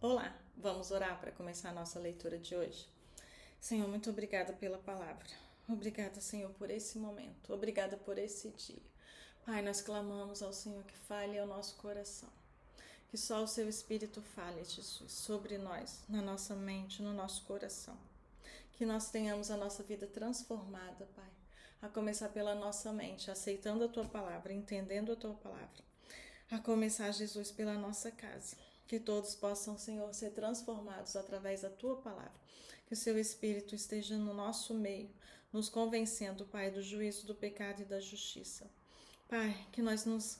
Olá, vamos orar para começar a nossa leitura de hoje. Senhor, muito obrigada pela palavra. Obrigada, Senhor, por esse momento. Obrigada por esse dia. Pai, nós clamamos ao Senhor que fale ao nosso coração. Que só o Seu Espírito fale, Jesus, sobre nós, na nossa mente, no nosso coração. Que nós tenhamos a nossa vida transformada, Pai. A começar pela nossa mente, aceitando a Tua palavra, entendendo a Tua palavra. A começar, Jesus, pela nossa casa. Que todos possam, Senhor, ser transformados através da Tua palavra. Que o Seu Espírito esteja no nosso meio, nos convencendo, Pai, do juízo, do pecado e da justiça. Pai, que nós nos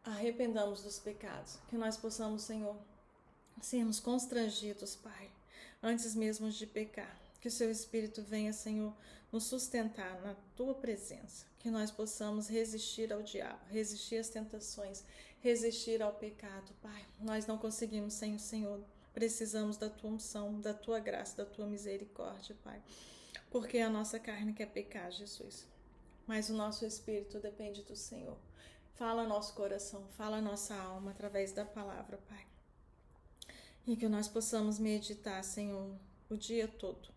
arrependamos dos pecados. Que nós possamos, Senhor, sermos constrangidos, Pai, antes mesmo de pecar. Que o Seu Espírito venha, Senhor, nos sustentar na Tua presença. Que nós possamos resistir ao diabo, resistir às tentações, resistir ao pecado, Pai. Nós não conseguimos sem o Senhor. Precisamos da Tua unção, da Tua graça, da Tua misericórdia, Pai. Porque a nossa carne quer pecar, Jesus. Mas o nosso espírito depende do Senhor. Fala nosso coração, fala nossa alma através da palavra, Pai. E que nós possamos meditar, Senhor, o dia todo.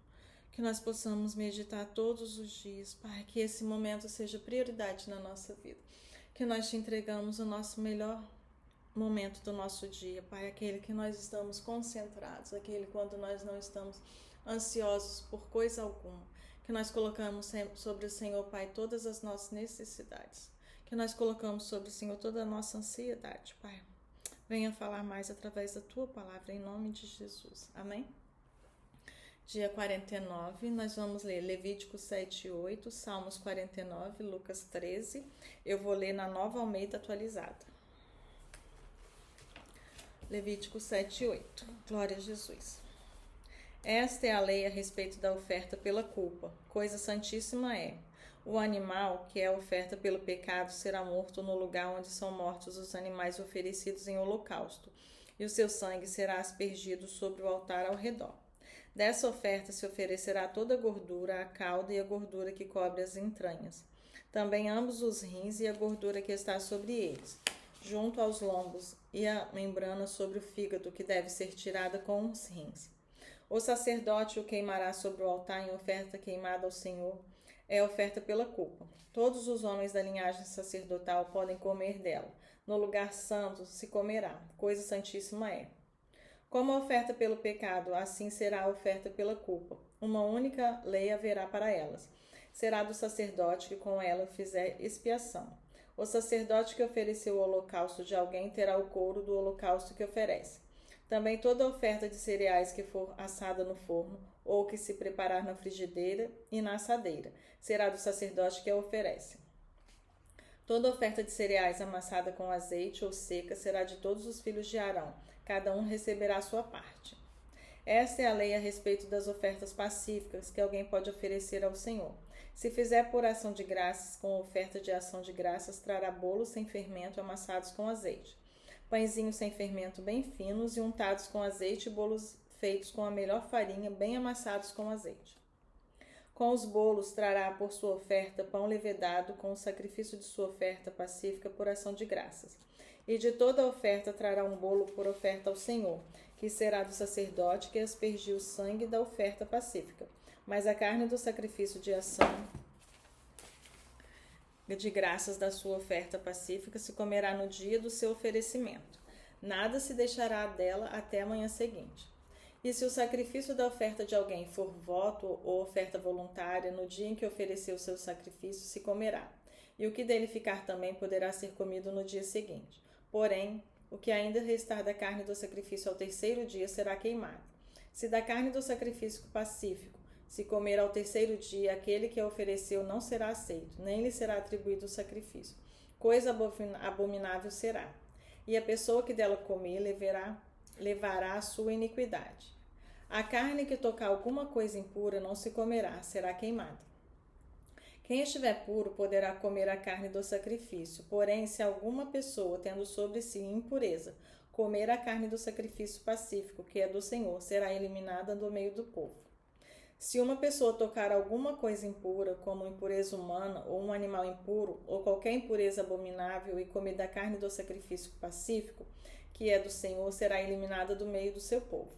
Que nós possamos meditar todos os dias, Pai. Que esse momento seja prioridade na nossa vida. Que nós te entregamos o nosso melhor momento do nosso dia, Pai. Aquele que nós estamos concentrados, aquele quando nós não estamos ansiosos por coisa alguma. Que nós colocamos sobre o Senhor, Pai, todas as nossas necessidades. Que nós colocamos sobre o Senhor toda a nossa ansiedade, Pai. Venha falar mais através da Tua palavra, em nome de Jesus. Amém? Dia 49, nós vamos ler Levítico 7 e 8, Salmos 49, Lucas 13. Eu vou ler na Nova Almeida atualizada. Levítico 7 e 8. Glória a Jesus. Esta é a lei a respeito da oferta pela culpa. Coisa santíssima é: o animal que é oferta pelo pecado será morto no lugar onde são mortos os animais oferecidos em holocausto, e o seu sangue será aspergido sobre o altar ao redor. Dessa oferta se oferecerá toda a gordura, a cauda e a gordura que cobre as entranhas. Também ambos os rins e a gordura que está sobre eles, junto aos lombos, e a membrana sobre o fígado, que deve ser tirada com os rins. O sacerdote o queimará sobre o altar em oferta queimada ao Senhor. É oferta pela culpa. Todos os homens da linhagem sacerdotal podem comer dela. No lugar santo se comerá. Coisa santíssima é. Como a oferta pelo pecado, assim será a oferta pela culpa. Uma única lei haverá para elas. Será do sacerdote que com ela fizer expiação. O sacerdote que ofereceu o holocausto de alguém terá o couro do holocausto que oferece. Também toda oferta de cereais que for assada no forno, ou que se preparar na frigideira e na assadeira, será do sacerdote que a oferece. Toda oferta de cereais amassada com azeite ou seca será de todos os filhos de Arão. Cada um receberá a sua parte. Esta é a lei a respeito das ofertas pacíficas que alguém pode oferecer ao Senhor. Se fizer por ação de graças, com oferta de ação de graças, trará bolos sem fermento amassados com azeite, pãezinhos sem fermento bem finos e untados com azeite, e bolos feitos com a melhor farinha, bem amassados com azeite. Com os bolos trará por sua oferta pão levedado com o sacrifício de sua oferta pacífica por ação de graças. E de toda a oferta trará um bolo por oferta ao Senhor, que será do sacerdote que aspergiu o sangue da oferta pacífica. Mas a carne do sacrifício de ação de graças da sua oferta pacífica se comerá no dia do seu oferecimento. Nada se deixará dela até a manhã seguinte. E se o sacrifício da oferta de alguém for voto ou oferta voluntária, no dia em que ofereceu o seu sacrifício, se comerá. E o que dele ficar também poderá ser comido no dia seguinte. Porém, o que ainda restar da carne do sacrifício ao terceiro dia será queimado. Se da carne do sacrifício pacífico se comer ao terceiro dia, aquele que a ofereceu não será aceito, nem lhe será atribuído o sacrifício. Coisa abominável será. E a pessoa que dela comer levará a sua iniquidade. A carne que tocar alguma coisa impura não se comerá, será queimada. Quem estiver puro poderá comer a carne do sacrifício, porém, se alguma pessoa, tendo sobre si impureza, comer a carne do sacrifício pacífico, que é do Senhor, será eliminada do meio do povo. Se uma pessoa tocar alguma coisa impura, como impureza humana, ou um animal impuro, ou qualquer impureza abominável, e comer da carne do sacrifício pacífico, que é do Senhor, será eliminada do meio do seu povo.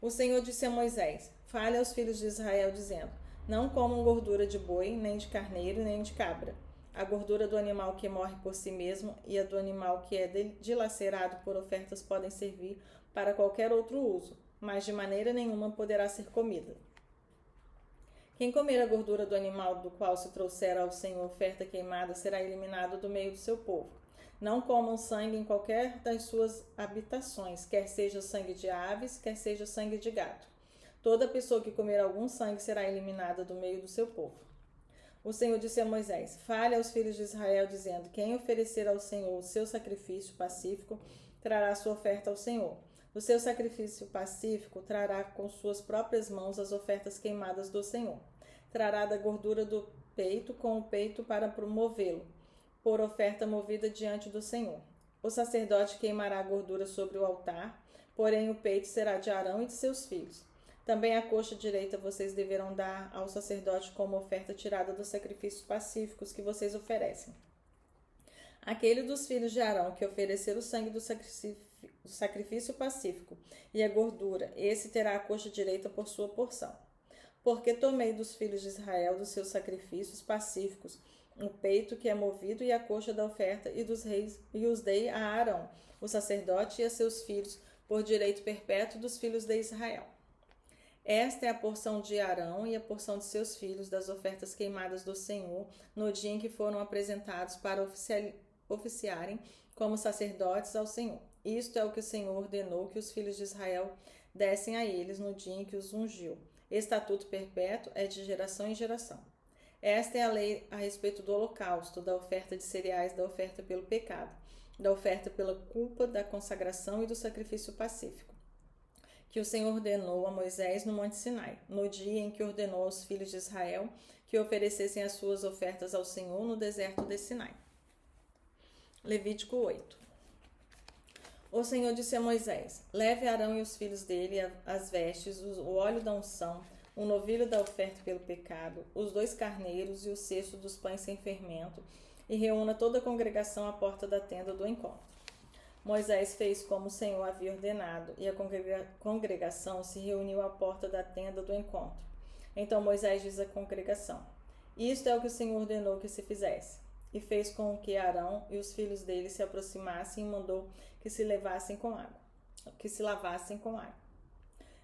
O Senhor disse a Moisés: fale aos filhos de Israel, dizendo: não comam gordura de boi, nem de carneiro, nem de cabra. A gordura do animal que morre por si mesmo e a do animal que é dilacerado por ofertas podem servir para qualquer outro uso, mas de maneira nenhuma poderá ser comida. Quem comer a gordura do animal do qual se trouxer ao Senhor oferta queimada será eliminado do meio do seu povo. Não comam sangue em qualquer das suas habitações, quer seja sangue de aves, quer seja sangue de gado. Toda pessoa que comer algum sangue será eliminada do meio do seu povo. O Senhor disse a Moisés: fale aos filhos de Israel, dizendo: quem oferecer ao Senhor o seu sacrifício pacífico trará sua oferta ao Senhor. O seu sacrifício pacífico trará com suas próprias mãos as ofertas queimadas do Senhor. Trará da gordura do peito com o peito para promovê-lo, por oferta movida diante do Senhor. O sacerdote queimará a gordura sobre o altar, porém o peito será de Arão e de seus filhos. Também a coxa direita vocês deverão dar ao sacerdote como oferta tirada dos sacrifícios pacíficos que vocês oferecem. Aquele dos filhos de Arão que oferecer o sangue do sacrifício pacífico e a gordura, esse terá a coxa direita por sua porção. Porque tomei dos filhos de Israel dos seus sacrifícios pacíficos o peito que é movido e a coxa da oferta e dos reis, e os dei a Arão, o sacerdote, e a seus filhos, por direito perpétuo dos filhos de Israel. Esta é a porção de Arão e a porção de seus filhos das ofertas queimadas do Senhor, no dia em que foram apresentados para oficiarem como sacerdotes ao Senhor. Isto é o que o Senhor ordenou que os filhos de Israel dessem a eles no dia em que os ungiu. Estatuto perpétuo é de geração em geração. Esta é a lei a respeito do holocausto, da oferta de cereais, da oferta pelo pecado, da oferta pela culpa, da consagração e do sacrifício pacífico, que o Senhor ordenou a Moisés no Monte Sinai, no dia em que ordenou aos filhos de Israel que oferecessem as suas ofertas ao Senhor no deserto de Sinai. Levítico 8. O Senhor disse a Moisés: leve Arão e os filhos dele as vestes, o óleo da unção, o novilho da oferta pelo pecado, os 2 carneiros e o cesto dos pães sem fermento, e reúna toda a congregação à porta da tenda do encontro. Moisés fez como o Senhor havia ordenado, e a congregação se reuniu à porta da tenda do encontro. Então Moisés diz à congregação: isto é o que o Senhor ordenou que se fizesse. E fez com que Arão e os filhos dele se aproximassem e mandou que se lavassem com água.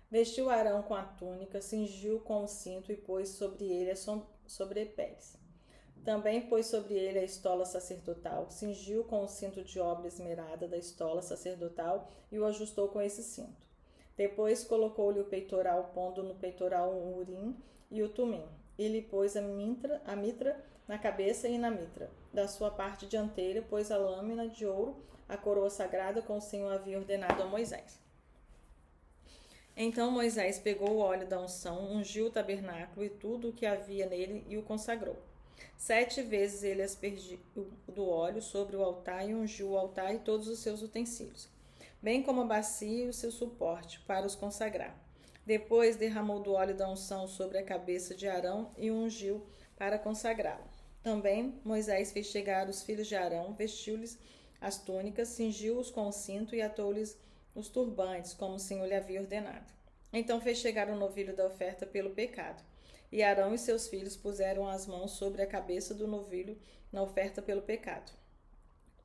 Vestiu Arão com a túnica, cingiu com o cinto e pôs sobre ele a sobrepéles. Também pôs sobre ele a estola sacerdotal, cingiu com o cinto de obra esmerada da estola sacerdotal e o ajustou com esse cinto. Depois colocou-lhe o peitoral, pondo no peitoral o urim e o tumim, e lhe pôs a mitra na cabeça e na mitra. Da sua parte dianteira pôs a lâmina de ouro, a coroa sagrada, como o Senhor havia ordenado a Moisés. Então Moisés pegou o óleo da unção, ungiu o tabernáculo e tudo o que havia nele e o consagrou. 7 vezes ele aspergiu do óleo sobre o altar e ungiu o altar e todos os seus utensílios, bem como a bacia e o seu suporte, para os consagrar. Depois derramou do óleo da unção sobre a cabeça de Arão e o ungiu para consagrá-lo. Também Moisés fez chegar os filhos de Arão, vestiu-lhes as túnicas, cingiu-os com o cinto e atou-lhes os turbantes, como o Senhor lhe havia ordenado. Então fez chegar o novilho da oferta pelo pecado. E Arão e seus filhos puseram as mãos sobre a cabeça do novilho na oferta pelo pecado.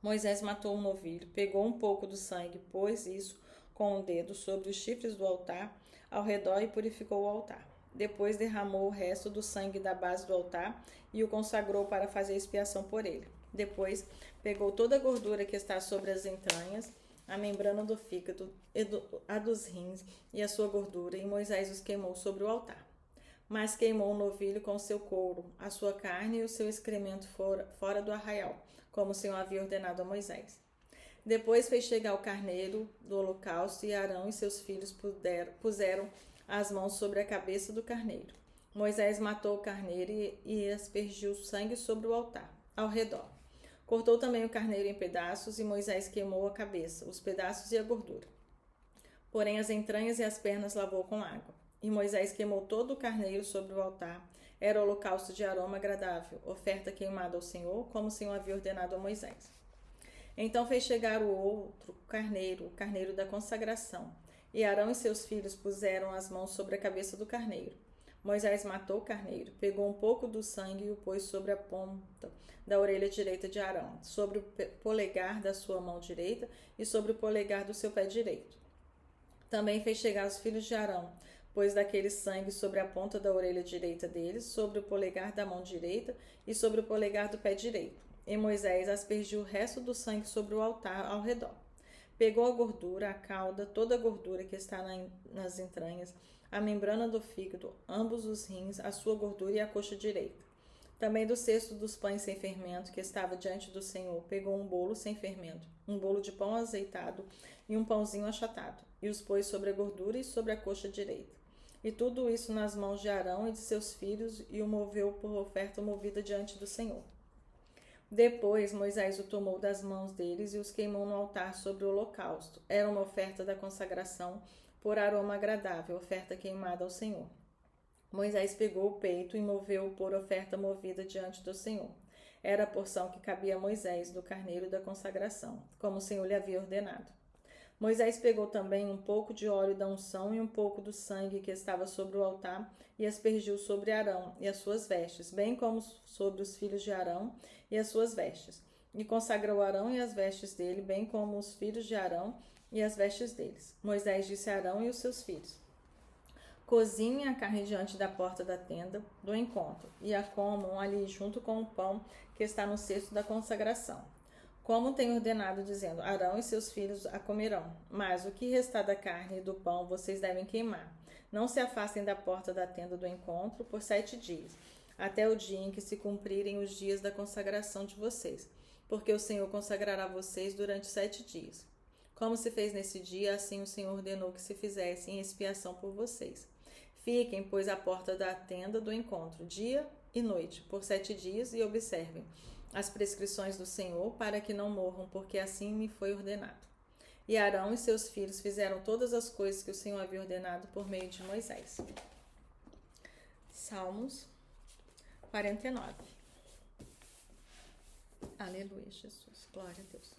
Moisés matou o novilho, pegou um pouco do sangue, pôs isso com o dedo sobre os chifres do altar ao redor e purificou o altar. Depois derramou o resto do sangue da base do altar e o consagrou para fazer expiação por ele. Depois pegou toda a gordura que está sobre as entranhas, a membrana do fígado, a dos rins e a sua gordura, e Moisés os queimou sobre o altar. Mas queimou o novilho com seu couro, a sua carne e o seu excremento fora do arraial, como o Senhor havia ordenado a Moisés. Depois fez chegar o carneiro do holocausto, e Arão e seus filhos puseram as mãos sobre a cabeça do carneiro. Moisés matou o carneiro e aspergiu sangue sobre o altar, ao redor. Cortou também o carneiro em pedaços, e Moisés queimou a cabeça, os pedaços e a gordura. Porém as entranhas e as pernas lavou com água. E Moisés queimou todo o carneiro sobre o altar. Era holocausto de aroma agradável, oferta queimada ao Senhor, como o Senhor havia ordenado a Moisés. Então fez chegar o outro carneiro, o carneiro da consagração. E Arão e seus filhos puseram as mãos sobre a cabeça do carneiro. Moisés matou o carneiro, pegou um pouco do sangue e o pôs sobre a ponta da orelha direita de Arão, sobre o polegar da sua mão direita e sobre o polegar do seu pé direito. Também fez chegar os filhos de Arão, pôs daquele sangue sobre a ponta da orelha direita deles, sobre o polegar da mão direita e sobre o polegar do pé direito. E Moisés aspergiu o resto do sangue sobre o altar ao redor. Pegou a gordura, a cauda, toda a gordura que está nas entranhas, a membrana do fígado, ambos os rins, a sua gordura e a coxa direita. Também do cesto dos pães sem fermento que estava diante do Senhor, pegou um bolo sem fermento, um bolo de pão azeitado e um pãozinho achatado, e os pôs sobre a gordura e sobre a coxa direita. E tudo isso nas mãos de Arão e de seus filhos, e o moveu por oferta movida diante do Senhor. Depois Moisés o tomou das mãos deles e os queimou no altar sobre o holocausto. Era uma oferta da consagração por aroma agradável, oferta queimada ao Senhor. Moisés pegou o peito e moveu por oferta movida diante do Senhor. Era a porção que cabia a Moisés do carneiro da consagração, como o Senhor lhe havia ordenado. Moisés pegou também um pouco de óleo da unção e um pouco do sangue que estava sobre o altar e aspergiu sobre Arão e as suas vestes, bem como sobre os filhos de Arão e as suas vestes. E consagrou Arão e as vestes dele, bem como os filhos de Arão e as vestes deles. Moisés disse a Arão e os seus filhos: cozinhem a carne diante da porta da tenda do encontro, e a comam ali junto com o pão que está no cesto da consagração. Como tem ordenado, dizendo: Arão e seus filhos a comerão. Mas o que restar da carne e do pão vocês devem queimar. Não se afastem da porta da tenda do encontro por 7 dias, até o dia em que se cumprirem os dias da consagração de vocês, porque o Senhor consagrará vocês durante 7 dias. Como se fez nesse dia, assim o Senhor ordenou que se fizesse em expiação por vocês. Fiquem, pois, à porta da tenda do encontro, dia e noite, por 7 dias, e observem as prescrições do Senhor, para que não morram, porque assim me foi ordenado. E Arão e seus filhos fizeram todas as coisas que o Senhor havia ordenado por meio de Moisés. Salmos 49. Aleluia, Jesus. Glória a Deus.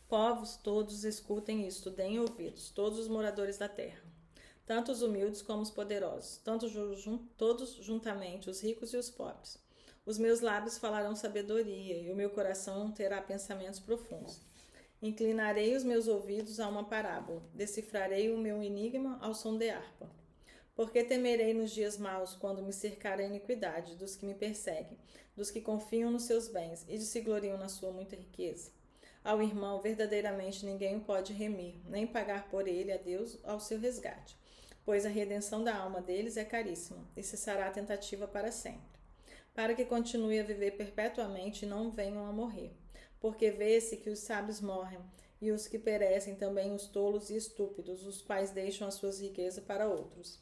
Povos todos escutem isto, deem ouvidos, todos os moradores da terra, tanto os humildes como os poderosos, todos juntamente, os ricos e os pobres. Os meus lábios falarão sabedoria, e o meu coração terá pensamentos profundos. Inclinarei os meus ouvidos a uma parábola, decifrarei o meu enigma ao som de harpa. Porque temerei nos dias maus, quando me cercar a iniquidade dos que me perseguem, dos que confiam nos seus bens e de se gloriam na sua muita riqueza. Ao irmão, verdadeiramente ninguém o pode remir, nem pagar por ele a Deus ao seu resgate, pois a redenção da alma deles é caríssima, e cessará a tentativa para sempre, para que continue a viver perpetuamente e não venham a morrer. Porque vê-se que os sábios morrem, e os que perecem também os tolos e estúpidos, os quais deixam as suas riquezas para outros.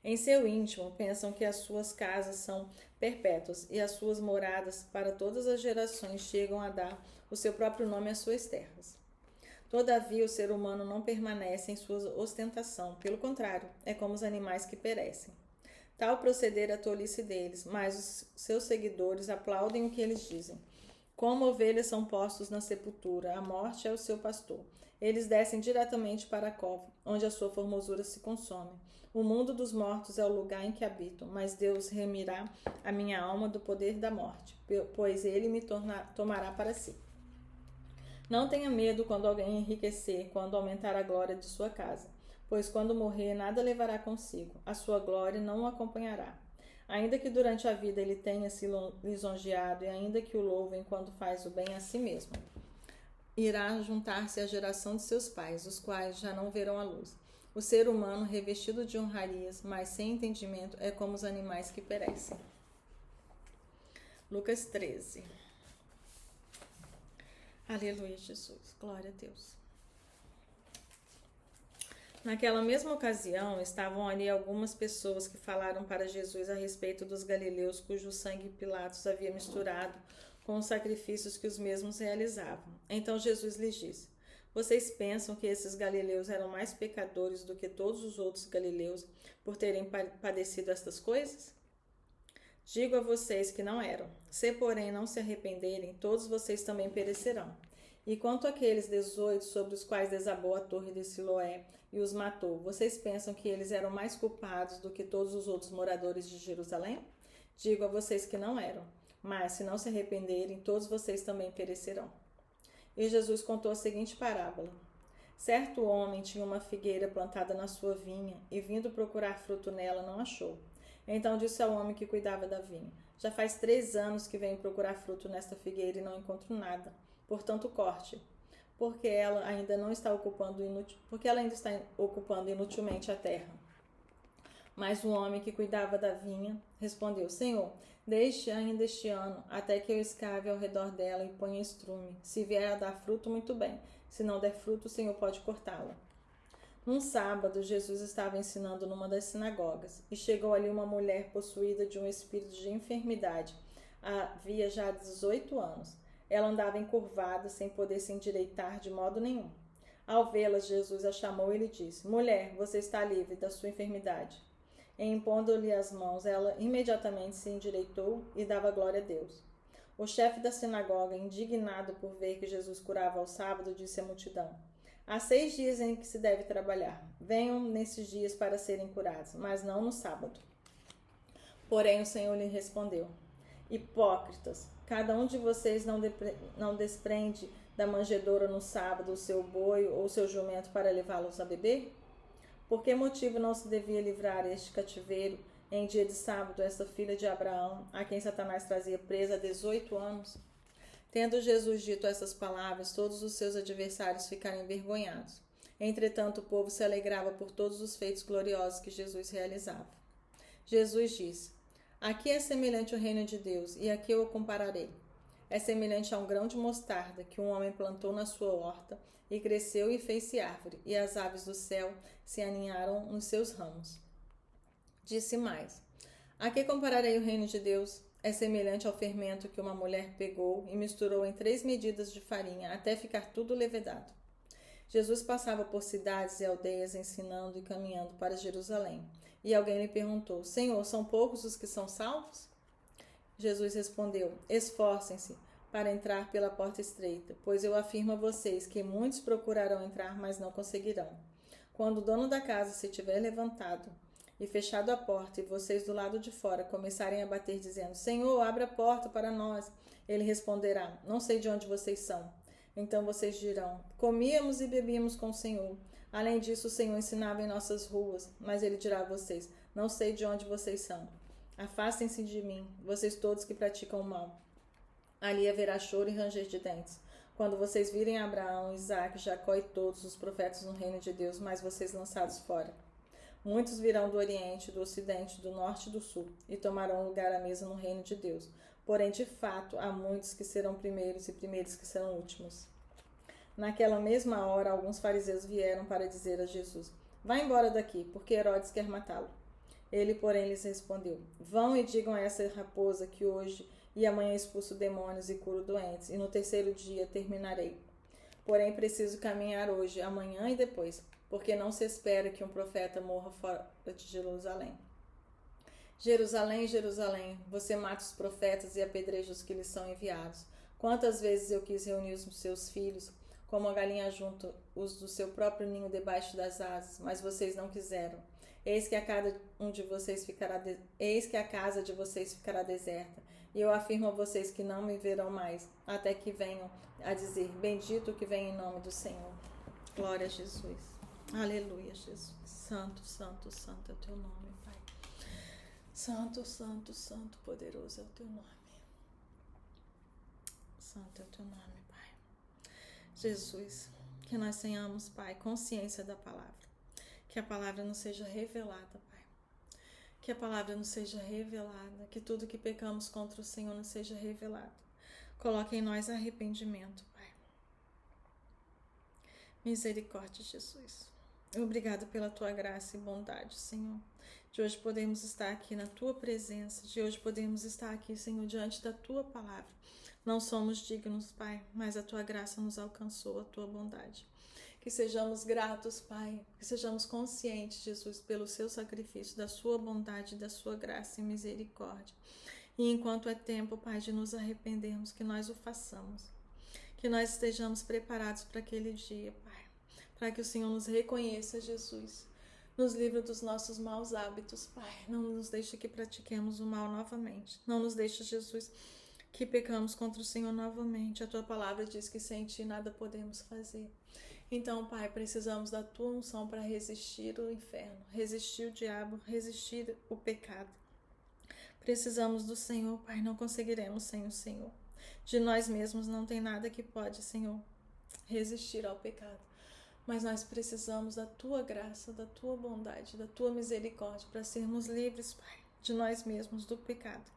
Em seu íntimo pensam que as suas casas são perpétuas, e as suas moradas para todas as gerações chegam a dar o seu próprio nome às suas terras. Todavia o ser humano não permanece em sua ostentação, pelo contrário, é como os animais que perecem. Tal proceder é a tolice deles, mas os seus seguidores aplaudem o que eles dizem. Como ovelhas são postos na sepultura, a morte é o seu pastor. Eles descem diretamente para a cova, onde a sua formosura se consome. O mundo dos mortos é o lugar em que habito, mas Deus remirá a minha alma do poder da morte, pois ele me tomará para si. Não tenha medo quando alguém enriquecer, quando aumentar a glória de sua casa, pois quando morrer nada levará consigo, a sua glória não o acompanhará. Ainda que durante a vida ele tenha se lisonjeado, e ainda que o louvem quando faz o bem a si mesmo, irá juntar-se à geração de seus pais, os quais já não verão a luz. O ser humano, revestido de honrarias, mas sem entendimento, é como os animais que perecem. Lucas 13. Aleluia, Jesus. Glória a Deus. Naquela mesma ocasião, estavam ali algumas pessoas que falaram para Jesus a respeito dos galileus cujo sangue Pilatos havia misturado com os sacrifícios que os mesmos realizavam. Então Jesus lhes disse: vocês pensam que esses galileus eram mais pecadores do que todos os outros galileus por terem padecido estas coisas? Digo a vocês que não eram. Se, porém, não se arrependerem, todos vocês também perecerão. E quanto àqueles 18 sobre os quais desabou a torre de Siloé e os matou, vocês pensam que eles eram mais culpados do que todos os outros moradores de Jerusalém? Digo a vocês que não eram, mas se não se arrependerem, todos vocês também perecerão. E Jesus contou a seguinte parábola. Certo homem tinha uma figueira plantada na sua vinha e, vindo procurar fruto nela, não achou. Então disse ao homem que cuidava da vinha: já faz 3 anos que venho procurar fruto nesta figueira e não encontro nada. Portanto, corte, porque ela ainda está ocupando inutilmente a terra. Mas o homem que cuidava da vinha respondeu: Senhor, deixe ainda este ano, até que eu escave ao redor dela e ponha estrume. Se vier a dar fruto, muito bem. Se não der fruto, o Senhor pode cortá-la. Num sábado, Jesus estava ensinando numa das sinagogas, e chegou ali uma mulher possuída de um espírito de enfermidade. Havia já 18 anos. Ela andava encurvada, sem poder se endireitar de modo nenhum. Ao vê-la, Jesus a chamou e lhe disse: Mulher, você está livre da sua enfermidade. E impondo-lhe as mãos, ela imediatamente se endireitou e dava glória a Deus. O chefe da sinagoga, indignado por ver que Jesus curava ao sábado, disse à multidão: há 6 dias em que se deve trabalhar. Venham nesses dias para serem curados, mas não no sábado. Porém o Senhor lhe respondeu: hipócritas, cada um de vocês não desprende da manjedoura no sábado o seu boi ou o seu jumento para levá-los a beber? Por que motivo não se devia livrar este cativeiro em dia de sábado, esta filha de Abraão, a quem Satanás trazia presa há 18 anos? Tendo Jesus dito essas palavras, todos os seus adversários ficaram envergonhados. Entretanto, o povo se alegrava por todos os feitos gloriosos que Jesus realizava. Jesus disse: aqui é semelhante o reino de Deus, e aqui eu o compararei. É semelhante a um grão de mostarda que um homem plantou na sua horta, e cresceu e fez-se árvore, e as aves do céu se aninharam nos seus ramos. Disse mais: a que compararei o reino de Deus? É semelhante ao fermento que uma mulher pegou e misturou em 3 medidas de farinha, até ficar tudo levedado. Jesus passava por cidades e aldeias ensinando e caminhando para Jerusalém. E alguém lhe perguntou: Senhor, são poucos os que são salvos? Jesus respondeu: esforcem-se para entrar pela porta estreita, pois eu afirmo a vocês que muitos procurarão entrar, mas não conseguirão. Quando o dono da casa se tiver levantado e fechado a porta, e vocês do lado de fora começarem a bater, dizendo: Senhor, abre a porta para nós, ele responderá: não sei de onde vocês são. Então vocês dirão: comíamos e bebíamos com o Senhor. Além disso, o Senhor ensinava em nossas ruas. Mas ele dirá a vocês: não sei de onde vocês são. Afastem-se de mim, vocês todos que praticam o mal. Ali haverá choro e ranger de dentes, quando vocês virem Abraão, Isaque, Jacó e todos os profetas no reino de Deus, mas vocês lançados fora. Muitos virão do Oriente, do Ocidente, do Norte e do Sul, e tomarão lugar à mesa no reino de Deus. Porém, de fato, há muitos que serão primeiros e primeiros que serão últimos. Naquela mesma hora, alguns fariseus vieram para dizer a Jesus: vá embora daqui, porque Herodes quer matá-lo. Ele, porém, lhes respondeu: vão e digam a essa raposa que hoje e amanhã expulso demônios e curo doentes, e no 3º dia terminarei. Porém, preciso caminhar hoje, amanhã e depois, porque não se espera que um profeta morra fora de Jerusalém. Jerusalém, Jerusalém, você mata os profetas e apedreja os que lhes são enviados. Quantas vezes eu quis reunir os seus filhos, como a galinha junta os do seu próprio ninho debaixo das asas, mas vocês não quiseram. Eis que a casa de vocês ficará deserta, e eu afirmo a vocês que não me verão mais, até que venham a dizer: bendito o que vem em nome do Senhor. Glória a Jesus. Aleluia, Jesus. Santo, santo, santo é o teu nome, Pai. Santo, santo, santo, poderoso é o teu nome. Santo é o teu nome, Pai. Jesus, que nós tenhamos, Pai, consciência da palavra. Que a palavra nos seja revelada, Pai. Que a palavra nos seja revelada. Que tudo que pecamos contra o Senhor nos seja revelado. Coloque em nós arrependimento, Pai. Misericórdia, Jesus. Obrigado pela tua graça e bondade, Senhor. De hoje podemos estar aqui na tua presença. De hoje podemos estar aqui, Senhor, diante da tua palavra. Não somos dignos, Pai, mas a tua graça nos alcançou, a tua bondade. Que sejamos gratos, Pai, que sejamos conscientes, Jesus, pelo seu sacrifício, da sua bondade, da sua graça e misericórdia. E enquanto é tempo, Pai, de nos arrependermos, que nós o façamos. Que nós estejamos preparados para aquele dia, Pai. Para que o Senhor nos reconheça, Jesus. Nos livre dos nossos maus hábitos, Pai. Não nos deixe que pratiquemos o mal novamente. Não nos deixe, Jesus, que pecamos contra o Senhor novamente. A Tua palavra diz que sem Ti nada podemos fazer. Então, Pai, precisamos da Tua unção para resistir o inferno, resistir o diabo, resistir o pecado. Precisamos do Senhor, Pai, não conseguiremos sem o Senhor. De nós mesmos não tem nada que pode, Senhor, resistir ao pecado. Mas nós precisamos da Tua graça, da Tua bondade, da Tua misericórdia para sermos livres, Pai, de nós mesmos, do pecado.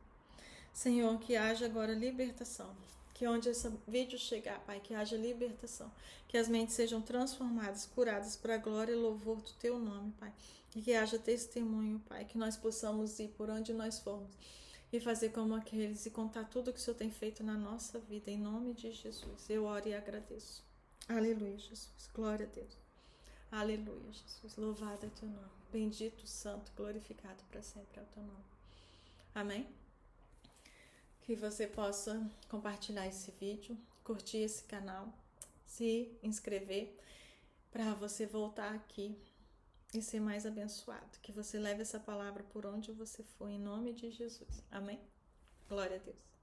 Senhor, que haja agora libertação. Que onde esse vídeo chegar, Pai, que haja libertação. Que as mentes sejam transformadas, curadas para a glória e louvor do Teu nome, Pai. E que haja testemunho, Pai. Que nós possamos ir por onde nós formos e fazer como aqueles e contar tudo que o Senhor tem feito na nossa vida. Em nome de Jesus, eu oro e agradeço. Aleluia, Jesus. Glória a Deus. Aleluia, Jesus. Louvado é Teu nome. Bendito, santo, glorificado para sempre é o Teu nome. Amém? Que você possa compartilhar esse vídeo, curtir esse canal, se inscrever para você voltar aqui e ser mais abençoado. Que você leve essa palavra por onde você for, em nome de Jesus. Amém? Glória a Deus.